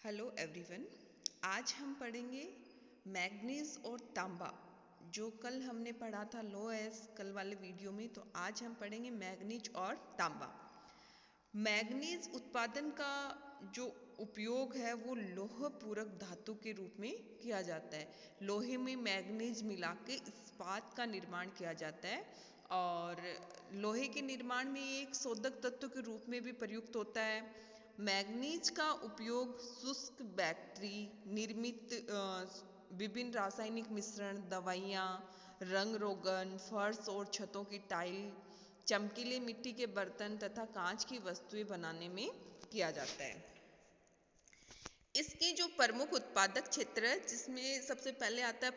Hello everyone. आज हम पढ़ेंगे मैग्नीज और तांबा। जो कल हमने पढ़ा था लोएस कल वाले वीडियो में, तो आज हम पढ़ेंगे मैग्नीज और तांबा। मैग्नीज उत्पादन का जो उपयोग है वो लोह पूरक धातु के रूप में किया जाता है। लोहे में मैग्नीज मिला के इस्पात का निर्माण किया जाता है और लोहे के निर्माण में एक शोधक तत्व के रूप में भी प्रयुक्त होता है। मैग्नीज का उपयोग शुष्क बैटरी निर्मित विभिन्न रासायनिक मिश्रण, दवाइयाँ, रंग रोगन, फर्श और छतों की टाइल, चमकीले मिट्टी के बर्तन तथा कांच की वस्तुएं बनाने में किया जाता है। इसके जो प्रमुख उत्पादक क्षेत्र है, जिसमें सबसे पहले आता है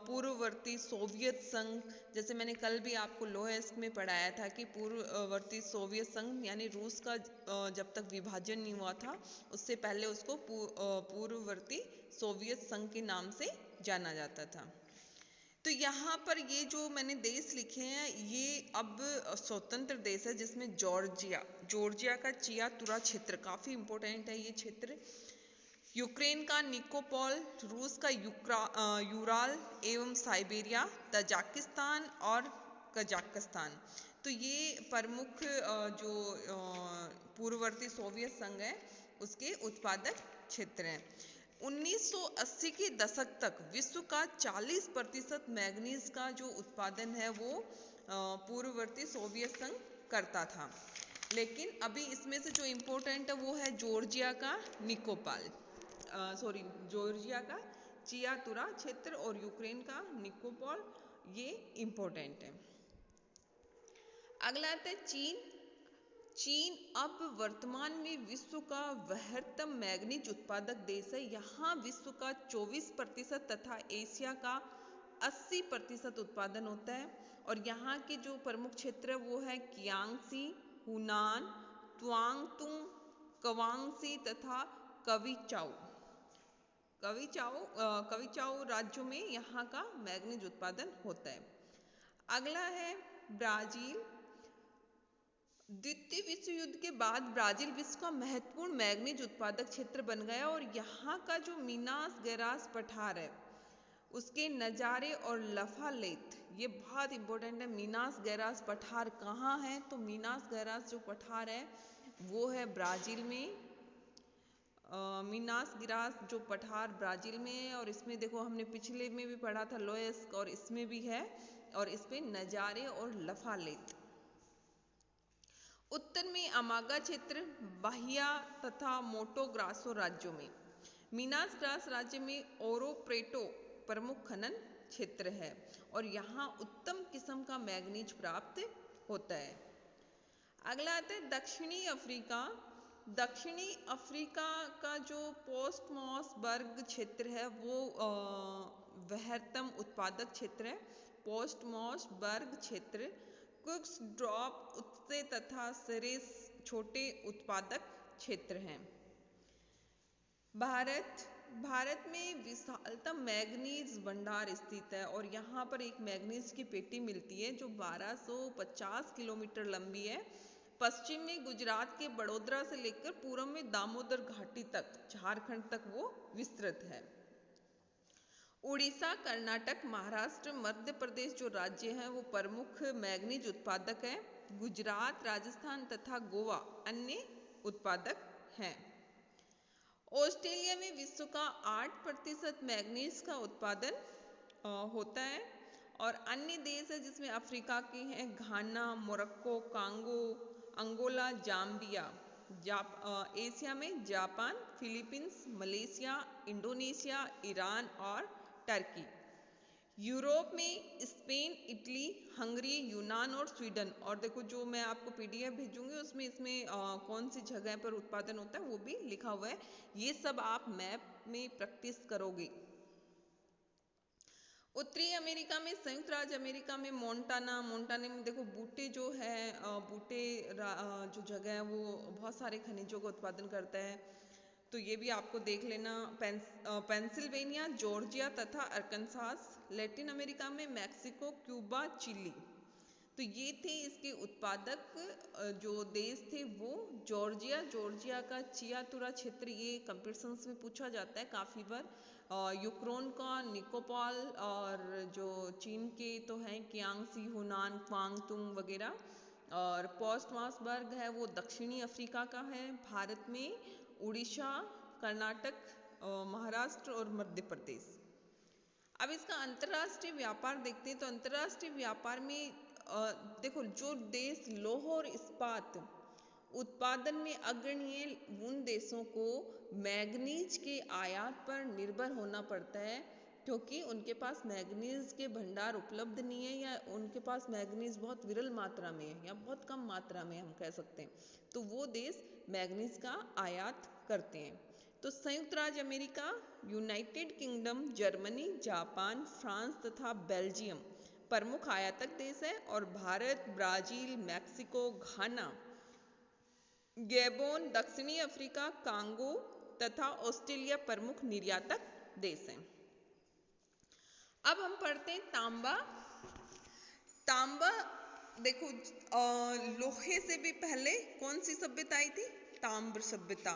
पूर्ववर्ती सोवियत संघ। जैसे मैंने कल भी आपको लोएस्क में पढ़ाया था कि पूर्ववर्ती सोवियत संघ यानी रूस का जब तक विभाजन नहीं हुआ था उससे पहले उसको पूर्ववर्ती सोवियत संघ के नाम से जाना जाता था। तो यहाँ पर ये जो मैंने देश लिखे हैं ये अब स्वतंत्र देश है, जिसमें जॉर्जिया का चियातुरा क्षेत्र काफ़ी इम्पोर्टेंट है। ये क्षेत्र यूक्रेन का निकोपोल, रूस का यूराल एवं साइबेरिया, तजाकिस्तान और कजाकिस्तान। तो ये प्रमुख जो पूर्ववर्ती सोवियत संघ है उसके उत्पादक क्षेत्र हैं। 1980 के दशक तक विश्व का 40% मैग्नीज का जो उत्पादन है वो पूर्ववर्ती सोवियत संघ करता था। लेकिन अभी इसमें से जो इम्पोर्टेंट है वो है जॉर्जिया का जॉर्जिया का चियातुरा क्षेत्र और यूक्रेन का निकोपोल, ये इम्पोर्टेंट है। अगला आता है चीन अब वर्तमान में विश्व का वृहत्तम मैग्नीज उत्पादक देश है। यहाँ विश्व का 24% तथा एशिया का 80% उत्पादन होता है। और यहाँ के जो प्रमुख क्षेत्र है वो है कियांगसी, हुनान, त्वांगतुंग, कवांगसी तथा कविचाओ राज्यों में यहाँ का मैग्नीज उत्पादन होता है। अगला है ब्राजील। द्वितीय विश्व युद्ध के बाद ब्राजील विश्व का महत्वपूर्ण मैग्नीज उत्पादक क्षेत्र बन गया और यहाँ का जो मीनास गेरास पठार है उसके नज़ारे और लफालेत, ये बहुत इंपॉर्टेंट है। मीनास गेरास पठार कहाँ है? तो मीनास गेरास जो पठार है वो है ब्राज़ील में। मीनास गेरास जो पठार ब्राज़ील में है और इसमें देखो हमने पिछले में भी पढ़ा था लोएस्क, और इसमें भी है, और इसमें नज़ारे और लफालेत। उत्तर में अमागा क्षेत्र, बाहिया तथा मोटो ग्रासो राज्यों में। मीनास गेरास राज्य में ओरो प्रेटो प्रमुख खनन क्षेत्र है और यहाँ उत्तम किस्म का मैग्नीज प्राप्त होता है। अगला आता है दक्षिणी अफ्रीका। दक्षिणी अफ्रीका का जो पोस्टमॉसबर्ग क्षेत्र है वो वृहत्तम उत्पादक क्षेत्र है। पोस्टमॉसबर्ग क्षेत्र कुक्स ड्रॉप उत्से तथा सरेस छोटे उत्पादक क्षेत्र हैं। भारत में विशालतम मैग्नीज भंडार स्थित है और यहाँ पर एक मैग्नीज की पेटी मिलती है जो 1250 किलोमीटर लंबी है। पश्चिम में गुजरात के बड़ोदरा से लेकर पूर्व में दामोदर घाटी तक, झारखंड तक वो विस्तृत है। उड़ीसा, कर्नाटक, महाराष्ट्र, मध्य प्रदेश जो राज्य हैं वो प्रमुख मैग्नीज उत्पादक हैं। गुजरात, राजस्थान तथा गोवा अन्य उत्पादक हैं। ऑस्ट्रेलिया में विश्व का 8% मैग्नीज का उत्पादन होता है और अन्य देश है जिसमें अफ्रीका के हैं Ghana, Morocco, Congo, Angola, Zambia. Asia में Japan, Philippines, Malaysia, Indonesia, Iran और टर्की। यूरोप में स्पेन, इटली, हंगरी, यूनान और स्वीडन। और देखो जो मैं आपको पीडीएफ भेजूंगी उसमें इसमें कौन सी जगह पर उत्पादन होता है वो भी लिखा हुआ है। ये सब आप मैप में प्रैक्टिस करोगे। उत्तरी अमेरिका में, संयुक्त राज्य अमेरिका में मोंटाने में देखो बूटे जो है, जो जगह है वो बहुत सारे खनिजों का उत्पादन करता है, तो ये भी आपको देख लेना। पेंसिल्वेनिया, जॉर्जिया तथा अरकानसास। लैटिन अमेरिका में मैक्सिको, क्यूबा, चिली। तो ये थे इसके उत्पादक जो देश थे वो जॉर्जिया का चियातुरा क्षेत्र, ये कंपटीशंस में पूछा जाता है काफ़ी बार। यूक्रेन का निकोपाल, और जो चीन के तो हैं कियांगसी, हुनान, क्वांगतुंग वगैरह, और पोस्टमार्सबर्ग है वो दक्षिणी अफ्रीका का है। भारत में उड़ीसा, कर्नाटक, महाराष्ट्र और मध्य प्रदेश। अब इसका अंतर्राष्ट्रीय व्यापार देखते हैं तो अंतर्राष्ट्रीय व्यापार में देखो, जो देश लौह और इस्पात उत्पादन में अग्रणी है, उन देशों को मैग्नीज के आयात पर निर्भर होना पड़ता है, क्योंकि उनके पास मैग्नीज के भंडार उपलब्ध नहीं है, या उनके पास मैग्नीज बहुत विरल मात्रा में है, या बहुत कम मात्रा में हम कह सकते हैं। तो वो देश मैग्नीज का आयात करते हैं। तो संयुक्त राज्य America, United kingdom, Germany, Japan, France तथा बेल्जियम प्रमुख आयातक देश है, और भारत, ब्राजील, मैक्सिको, घाना, गैबोन, दक्षिणी अफ्रीका, कांगो तथा ऑस्ट्रेलिया प्रमुख निर्यातक देश हैं। अब हम पढ़ते हैं तांबा। तांबा देखो, लोहे से भी पहले कौन सी सभ्यता आई थी? ताम्र सभ्यता।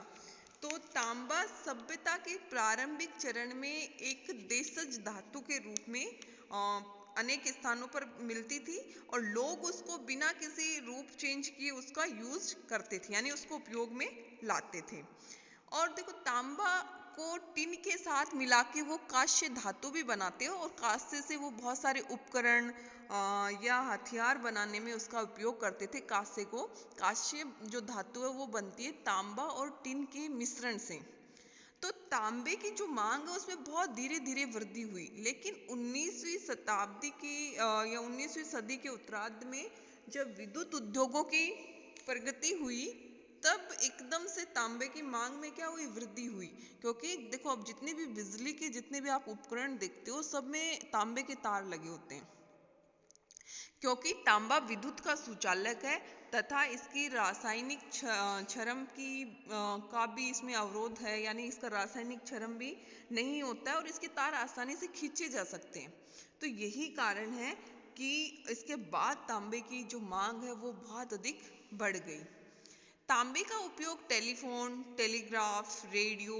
तो तांबा सभ्यता के प्रारंभिक चरण में एक देशज धातु के रूप में अनेक स्थानों पर मिलती थी, और लोग उसको बिना किसी रूप चेंज किए उसका यूज करते थे, यानी उसको उपयोग में लाते थे। और देखो, तांबा को टिन के साथ मिला के वो कांस्य धातु भी बनाते हैं, और कांस्य से वो बहुत सारे उपकरण या हथियार बनाने में उसका उपयोग करते थे। कांस्य जो धातु है वो बनती है तांबा और टिन के मिश्रण से। तो तांबे की जो मांग है उसमें बहुत धीरे धीरे वृद्धि हुई, लेकिन 19वीं शताब्दी की या 19वीं सदी के उत्तरार्ध में जब विद्युत उद्योगों की प्रगति हुई, तब एकदम से तांबे की मांग में क्या हुई? वृद्धि हुई। क्योंकि देखो, अब जितने भी बिजली के जितने भी आप उपकरण देखते हो, सब में तांबे के तार लगे होते हैं, क्योंकि तांबा विद्युत का सुचालक है, तथा इसकी रासायनिक क्षरण का भी इसमें अवरोध है, यानी इसका रासायनिक क्षरण भी नहीं होता है, और इसके तार आसानी से खींचे जा सकते हैं। तो यही कारण है कि इसके बाद तांबे की जो मांग है वो बहुत अधिक बढ़ गई। तांबे का उपयोग टेलीफोन, टेलीग्राफ, रेडियो,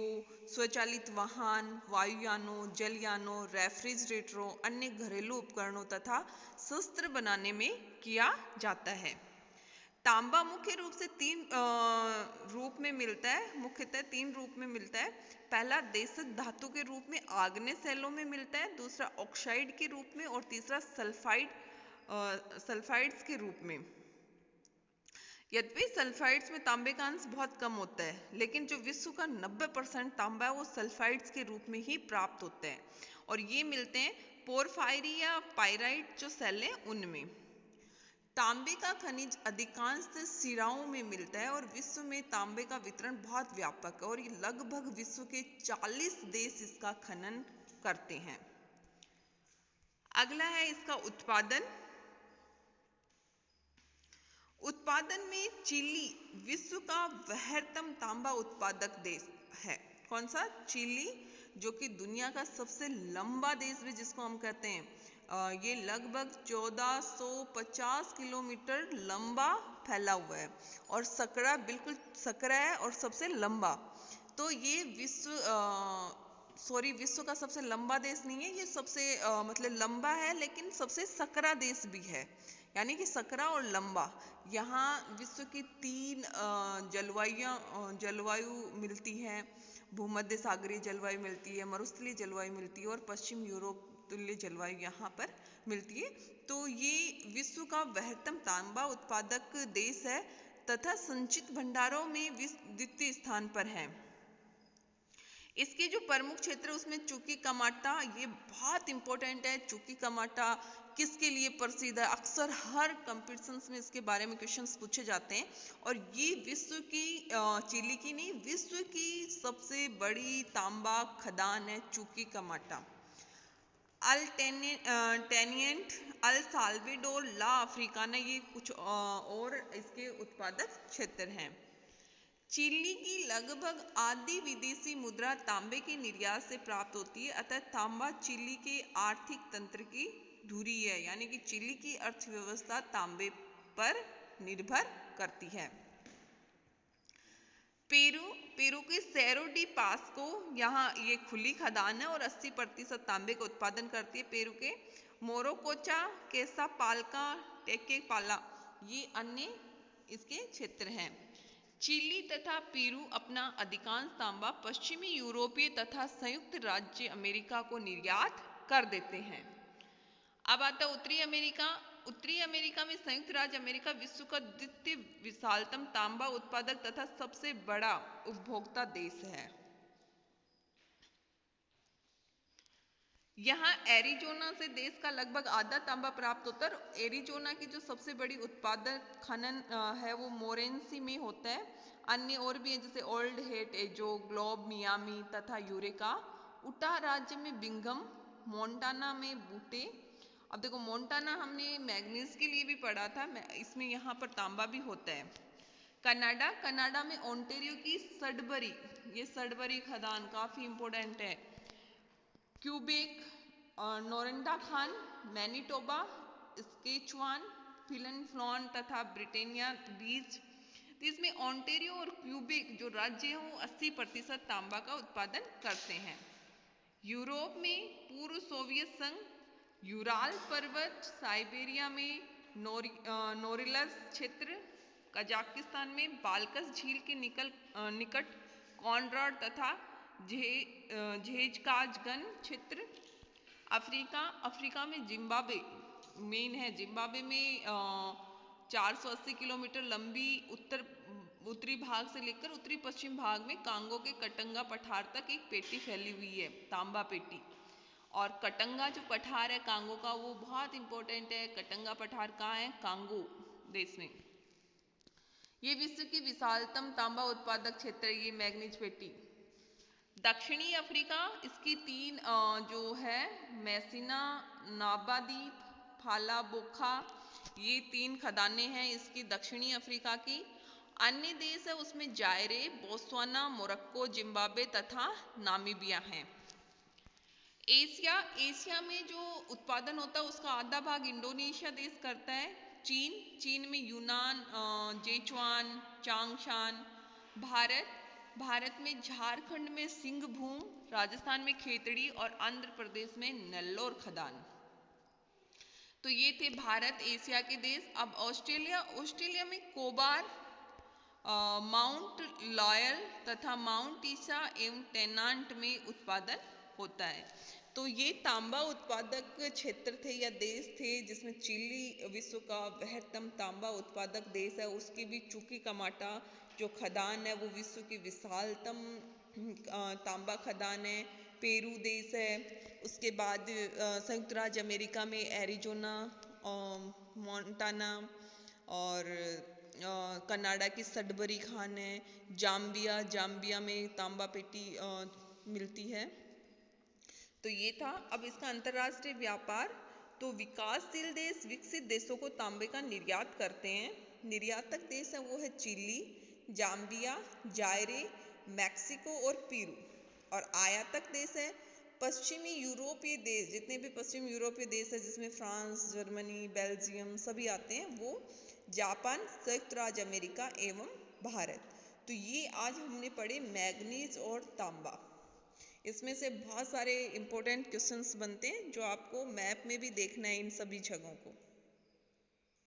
स्वचालित वाहन, वायुयानों, जलयानों, रेफ्रिजरेटरों, अन्य घरेलू उपकरणों तथा शस्त्र बनाने में किया जाता है। तांबा मुख्य रूप से मुख्यतः तीन रूप में मिलता है। पहला देशज धातु के रूप में आग्नेय शैलों में मिलता है, दूसरा ऑक्साइड के रूप में, और तीसरा सल्फाइड्स के रूप में। यद्यपि सल्फाइड्स में तांबे का अंश बहुत कम होता है, लेकिन जो विश्व का 90% तांबा है वो सल्फाइड्स के रूप में ही प्राप्त होता है, और ये मिलते हैं पोरफायरी या पाइराइट जो सेल हैं उनमें। तांबे का खनिज अधिकांश सिराओं में मिलता है, और विश्व में तांबे का वितरण बहुत व्यापक है, और ये लगभग विश्व के 40 देश इसका खनन करते हैं। अगला है इसका उत्पादन। उत्पादन में चिली विश्व का वृहत्तम तांबा उत्पादक देश है। कौन सा? चिली, जो कि दुनिया का सबसे लंबा देश भी जिसको हम कहते हैं। ये लगभग 1450 किलोमीटर लंबा फैला हुआ है, और सकरा बिल्कुल सकरा है और सबसे लंबा। तो ये विश्व का सबसे लंबा देश नहीं है, ये सबसे मतलब लंबा है, लेकिन सबसे सकरा देश भी है, यानी कि सकरा और लंबा। यहाँ विश्व की 3 जलवायु मिलती हैं। भूमध्य सागरीय जलवायु मिलती है, मरुस्थलीय जलवायु मिलती है, और पश्चिम यूरोप तुल्य जलवायु यहाँ पर मिलती है। तो ये विश्व का वृहत्तम तांबा उत्पादक देश है, तथा संचित भंडारों में द्वितीय स्थान पर है। इसके जो प्रमुख क्षेत्र उसमें चुकीकामाटा, ये बहुत इंपॉर्टेंट है। चुकीकामाटा किसके लिए प्रसिद्ध है? अक्सर हर कंपटीशंस में इसके बारे में क्वेश्चंस पूछे जाते हैं, और ये विश्व की चिली की नहीं, विश्व की सबसे बड़ी तांबा खदान है चुकीकामाटा। टेनिएंट, अल साल्वाडोर, ला अफ्रीकाना, ये कुछ और इसके उत्पादक क्षेत्र हैं। चिली की लगभग आधी विदेशी मुद्रा तांबे के निर्यात से प्राप्त होती है, अतः तांबा चिली के आर्थिक तंत्र की धुरी है, यानी कि चिली की अर्थव्यवस्था तांबे पर निर्भर करती है। पेरू के सेरो डी पास्को, यहाँ ये खुली खदान है और 80% तांबे का उत्पादन करती है। पेरू के मोरोकोचा, केसापाल्का, टेकेपाला ये अन्य इसके क्षेत्र हैं। चिली तथा पेरू अपना अधिकांश तांबा पश्चिमी यूरोपीय तथा संयुक्त राज्य अमेरिका को निर्यात कर देते हैं। अब आता उत्तरी अमेरिका। उत्तरी अमेरिका में संयुक्त राज्य अमेरिका विश्व का द्वितीय विशालतम तांबा उत्पादक तथा सबसे बड़ा उपभोक्ता देश है। यहाँ एरिजोना से देश का लगभग आधा तांबा प्राप्त होता है। एरिजोना की जो सबसे बड़ी उत्पादक खनन है वो मोरेंसी में होता है। अन्य और भी है जैसे old hate, azo, globe, Miami तथा यूरेका। उटा राज्य में बिंघम, मोंटाना में बूटे। अब देखो मोंटाना हमने मैग्नीज के लिए भी पढ़ा था, इसमें यहाँ पर तांबा भी होता है। कनाडा में ओंटारियो की सडबरी, ये सडबरी खदान काफी इंपोर्टेंट है। क्यूबेक, नोरिंडा खान, मैनिटोबा, स्केचुआन, फिलनफ्लॉन तथा ब्रिटेनिया बीच। तो इसमें ओंटारियो और क्यूबेक जो राज्य हैं वो 80% तांबा का उत्पादन करते हैं। यूरोप में पूर्व सोवियत संघ, यूराल पर्वत, साइबेरिया में नोरिलस क्षेत्र, कजाकिस्तान में बाल्कस झील के निकट कॉनराड तथा झेजकाजगन क्षेत्र। अफ्रीका में जिम्बाब्वे मेन है। जिम्बाब्वे में 480 किलोमीटर लंबी उत्तरी भाग से लेकर उत्तरी पश्चिम भाग में कांगो के कटंगा पठार तक एक पेटी फैली हुई है, तांबा पेटी। और कटंगा जो पठार है कांगो का वो बहुत इंपॉर्टेंट है। कटंगा पठार कहाँ है? कांगो देश में। ये विश्व की विशालतम तांबा उत्पादक क्षेत्र है, ये मैग्नीज पेटी। दक्षिणी अफ्रीका, इसकी 3 जो है मैसिना, नाबादीप, फालाबोखा, ये 3 खदानें हैं इसकी दक्षिणी अफ्रीका की। अन्य देश है उसमें जायरे, बोत्सवाना, मोरक्को, जिम्बाब्वे तथा नामीबिया हैं। एशिया में जो उत्पादन होता है उसका आधा भाग इंडोनेशिया देश करता है। चीन में यूनान, जेचुआन, चांगशान। भारत में झारखंड में सिंहभूम, राजस्थान में खेतड़ी और आंध्र प्रदेश में नेल्लोर खदान। तो ये थे भारत एशिया के देश। अब ऑस्ट्रेलिया में कोबार, माउंट लॉयल तथा माउंट ईसा एवं टेनांट में उत्पादन होता है। तो ये तांबा उत्पादक क्षेत्र थे या देश थे जिसमें चिली विश्व का बृहत्तम तांबा उत्पादक देश है। उसकी भी चुकी कमाटा जो खदान है वो विश्व की विशालतम तांबा खदान है। पेरू देश है। उसके बाद संयुक्त राज्य अमेरिका में एरिजोना, मोंटाना और कनाडा की सडबरी खान है। जाम्बिया में तांबा पेटी मिलती है। तो ये था। अब इसका अंतर्राष्ट्रीय व्यापार, तो विकासशील देश विकसित देशों को तांबे का निर्यात करते हैं। निर्यातक देश है वो है चिली, जाम्बिया, जायरे, मैक्सिको और पेरू। और आयातक देश है पश्चिमी यूरोपीय देश, जितने भी पश्चिमी यूरोपीय देश है जिसमें फ्रांस, जर्मनी, बेल्जियम सभी आते हैं, वो जापान, संयुक्त राज्य अमेरिका एवं भारत। तो ये आज हमने पढ़े मैग्नीज और तांबा। इसमें से बहुत सारे इंपॉर्टेंट क्वेश्चंस बनते हैं जो आपको मैप में भी देखना है इन सभी जगहों को।